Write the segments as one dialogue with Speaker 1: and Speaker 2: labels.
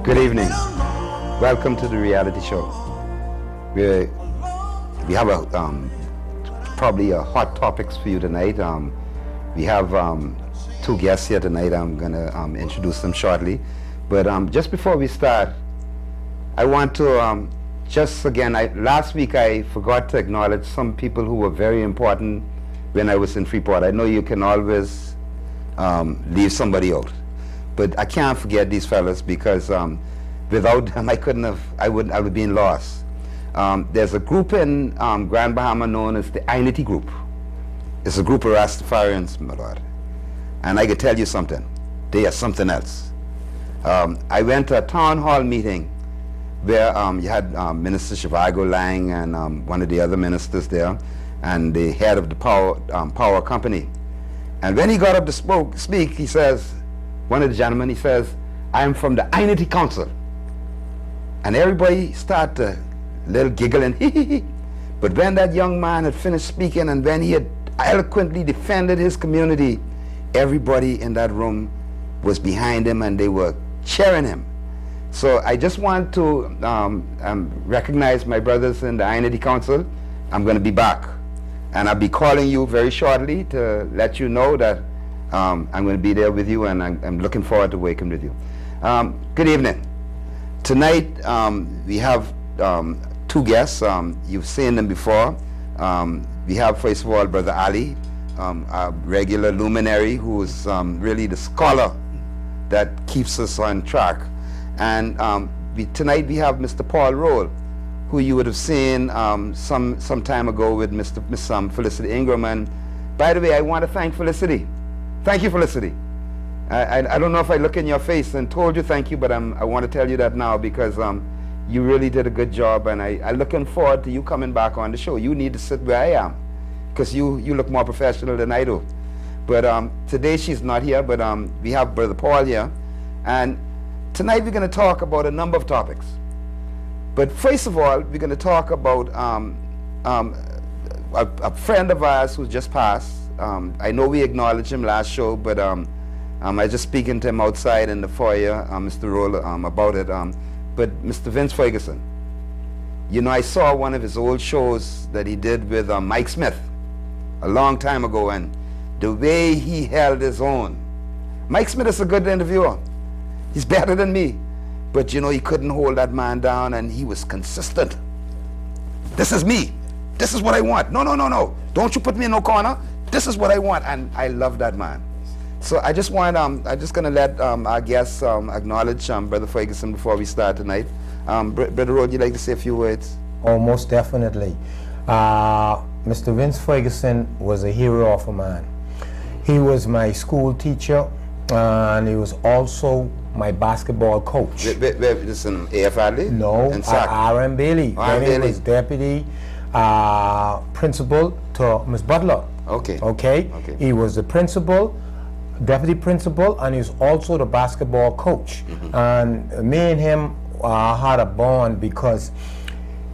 Speaker 1: Good evening. Welcome to the reality show. We have probably a hot topics for you tonight. We have two guests here tonight. I'm going to introduce them shortly. But just before we start, I want to last week I forgot to acknowledge some people who were very important when I was in Freeport. I know you can always leave somebody out, but I can't forget these fellas because without them I would have been lost. There's a group in Grand Bahama known as the Ainity Group. It's a group of Rastafarians, my lord. And I can tell you something, they are something else. I went to a town hall meeting where you had Minister Shivago Lang and one of the other ministers there, and the head of the power company. And when he got up to speak, he says, one of the gentlemen, he says, I am from the Ainity Council. And everybody started to little giggling, hee hee hee. But when that young man had finished speaking and when he had eloquently defended his community, everybody in that room was behind him and they were cheering him. So I just want to recognize my brothers in the Ainity Council. I'm going to be back. And I'll be calling you very shortly to let you know that I'm going to be there with you, and I'm looking forward to working with you. Good evening. Tonight we have two guests. You've seen them before. We have, first of all, Brother Ali, a regular luminary who is really the scholar that keeps us on track. And tonight we have Mr. Paul Rolle, who you would have seen some time ago with Miss Felicity Ingram. And by the way, I want to thank Felicity. Thank you, Felicity. I don't know if I look in your face and told you thank you, but I want to tell you that now because you really did a good job, and I'm looking forward to you coming back on the show. You need to sit where I am because you look more professional than I do. But today she's not here, but we have Brother Paul here. And tonight we're going to talk about a number of topics. But first of all, we're going to talk about a friend of ours who just passed. I know we acknowledged him last show, but I was just speaking to him outside in the foyer, Mr. Rolle, about it. But Mr. Vince Ferguson, you know, I saw one of his old shows that he did with Mike Smith a long time ago, and the way he held his own. Mike Smith is a good interviewer. He's better than me. But you know, he couldn't hold that man down, and he was consistent. This is me. This is what I want. No, no, no, no. Don't you put me in no corner. This is what I want, and I love that man. So I just want, I'm just going to let our guests acknowledge Brother Ferguson before we start tonight. Brother Rolle, would you like to say a few words?
Speaker 2: Oh, most definitely. Mr. Vince Ferguson was a hero of a man. He was my school teacher, and he was also my basketball coach.
Speaker 1: Where this in AFRD?
Speaker 2: No, R.M. Bailey. He was deputy principal to Miss Butler.
Speaker 1: Okay.
Speaker 2: Okay. He was the principal, deputy principal, and he was also the basketball coach. Mm-hmm. And me and him had a bond because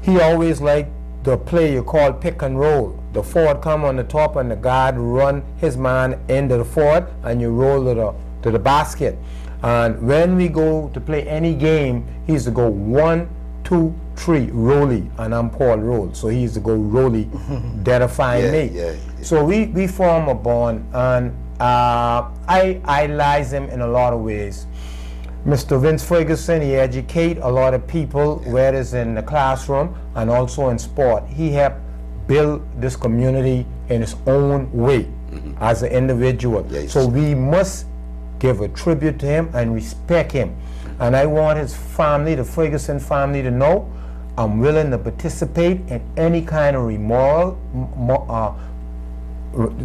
Speaker 2: he always liked the play you call pick and roll. The forward come on the top and the guard run his man into the forward and you roll to the basket. And when we go to play any game, he used to go 1, 2, 3, Rolle, and I'm Paul Rolle. So he used to go Rolle, identifying me. Yeah. So we form a bond, and I idolize him in a lot of ways. Mr. Vince Ferguson, he educate a lot of people, whether it's in the classroom and also in sport. He helped build this community in his own way as an individual. So we must give a tribute to him and respect him. And I want his family, the Ferguson family, to know I'm willing to participate in any kind of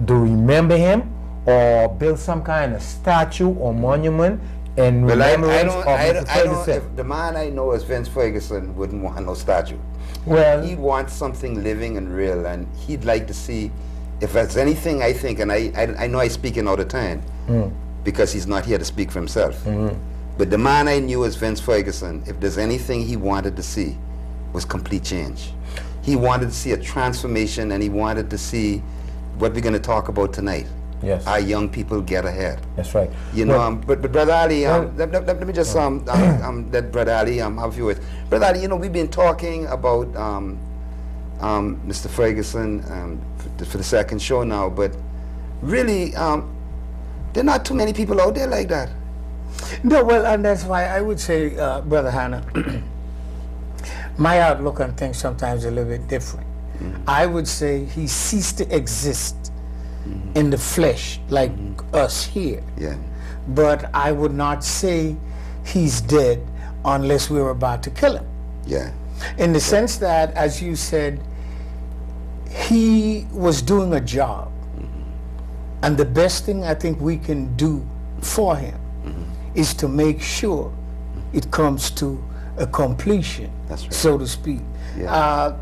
Speaker 2: to remember him or build some kind of statue or monument in remembrance of Mr. Ferguson.
Speaker 1: If the man I know as Vince Ferguson wouldn't want no statue.
Speaker 2: Well,
Speaker 1: he'd want something living and real, and he'd like to see if there's anything, I think, and I know I speak in all the time, because he's not here to speak for himself. But the man I knew as Vince Ferguson, if there's anything he wanted to see, was complete change. He wanted to see a transformation, and he wanted to see what we're going to talk about tonight.
Speaker 2: Yes.
Speaker 1: our young people get ahead.
Speaker 2: That's right.
Speaker 1: You know, but Brother Ali, let me just let Brother Ali have a few words. Brother Ali, you know, we've been talking about Mr. Ferguson for the second show now, but really, there are not too many people out there like that.
Speaker 3: No, well, and that's why I would say, Brother Hannah, my outlook on things sometimes is a little bit different. I would say he ceased to exist in the flesh like us here.
Speaker 1: Yeah.
Speaker 3: But I would not say he's dead unless we were about to kill him.
Speaker 1: Yeah.
Speaker 3: In the sense that, as you said, he was doing a job. And the best thing I think we can do for him is to make sure it comes to a completion,
Speaker 1: That's right.
Speaker 3: so to speak.
Speaker 1: Yeah.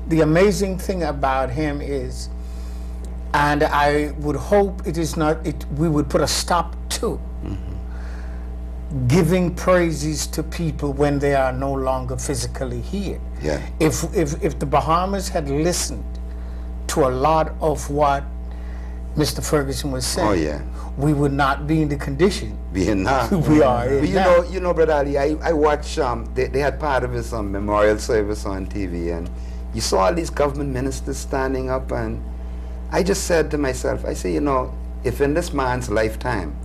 Speaker 3: The amazing thing about him is, and I would hope it is not, we would put a stop to giving praises to people when they are no longer physically here.
Speaker 1: Yeah.
Speaker 3: If the Bahamas had listened to a lot of what Mr. Ferguson was saying,
Speaker 1: Oh, yeah.
Speaker 3: we would not be in the condition
Speaker 1: Vietnam.
Speaker 3: we are in now.
Speaker 1: You know, Brother Ali, I watched, they had part of his memorial service on TV, and you saw all these government ministers standing up, and I just said to myself, I say, you know, if in this man's lifetime,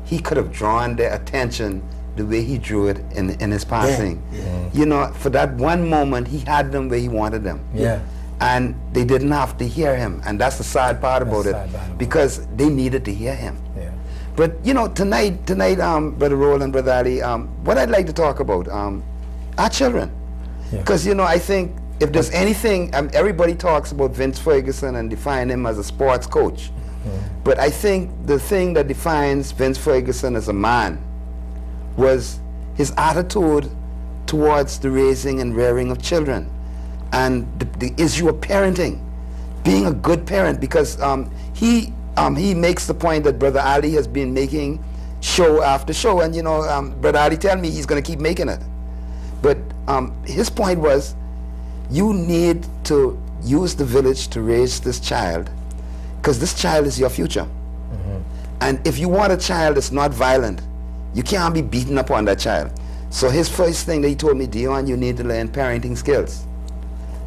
Speaker 1: he could have drawn their attention the way he drew it in his passing.
Speaker 3: Yeah.
Speaker 1: You know, for that one moment, he had them where he wanted them.
Speaker 2: Yeah.
Speaker 1: And they didn't have to hear him, and that's the sad part about it, because they needed to hear him.
Speaker 2: Yeah.
Speaker 1: But you know, tonight, Brother Rolle and Brother Ali, what I'd like to talk about, our children, because you know, I think if there's anything, everybody talks about Vince Ferguson and define him as a sports coach, but I think the thing that defines Vince Ferguson as a man was his attitude towards the raising and rearing of children, and the issue of parenting, being a good parent, because he makes the point that Brother Ali has been making show after show, and you know, Brother Ali tell me he's going to keep making it. But his point was, you need to use the village to raise this child, because this child is your future. And if you want a child that's not violent, you can't be beating up on that child. So his first thing that he told me, Dion, you need to learn parenting skills,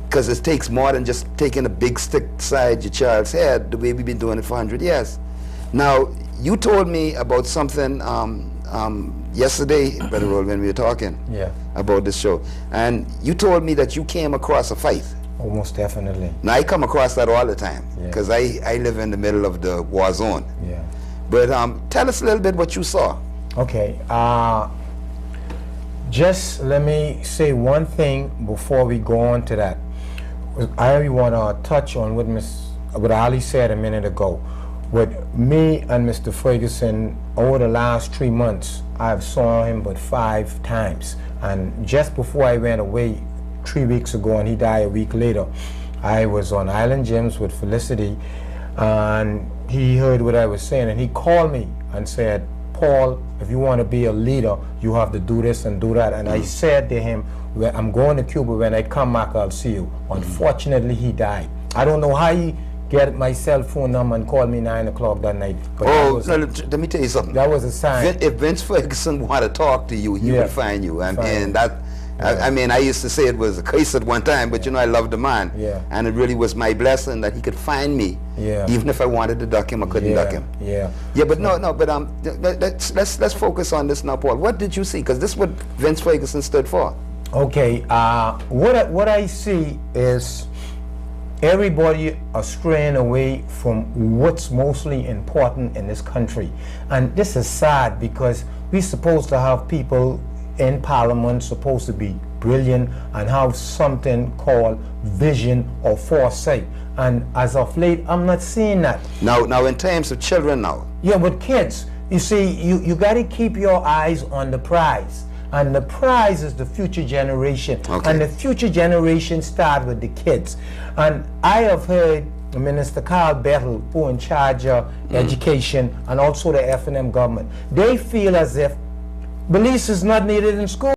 Speaker 1: because it takes more than just taking a big stick beside your child's head the way we've been doing it for 100 years. Now, you told me about something yesterday, Brother Rolle, when we were talking about this show, and you told me that you came across a fight.
Speaker 2: Almost definitely.
Speaker 1: Now, I come across that all the time, because I live in the middle of the war zone.
Speaker 2: Yeah.
Speaker 1: But tell us a little bit what you saw.
Speaker 2: Okay. Just let me say one thing before we go on to that. I want to touch on what Ali said a minute ago. With me and Mr. Ferguson, over the last 3 months, I've saw him but 5 times. And just before I went away 3 weeks ago, and he died a week later, I was on Island Gyms with Felicity, and he heard what I was saying, and he called me and said, Paul, if you want to be a leader, you have to do this and do that. And I said to him, well, I'm going to Cuba. When I come back, I'll see you. Unfortunately, he died. I don't know how he get my cell phone number and call me 9 o'clock that night. But
Speaker 1: let me tell you something.
Speaker 2: That was a sign.
Speaker 1: If Vince Ferguson wanted to talk to you, he would find you. And that, I mean, I used to say it was a curse at one time, but you know, I loved the man. And it really was my blessing that he could find me. Even if I wanted to duck him, I couldn't duck him. But let's focus on this now, Paul. What did you see? Because this is what Vince Ferguson stood for.
Speaker 2: Okay, what I see is everybody are straying away from what's mostly important in this country. And this is sad, because we're supposed to have people in Parliament supposed to be brilliant and have something called vision or foresight. And as of late, I'm not seeing that.
Speaker 1: Now in terms of children now.
Speaker 2: Yeah, with kids, you see, you got to keep your eyes on the prize. And the prize is the future generation. And the future generation start with the kids. And I have heard Minister Carl Bettel, who in charge of education, and also the F&M government, they feel as if police is not needed in school.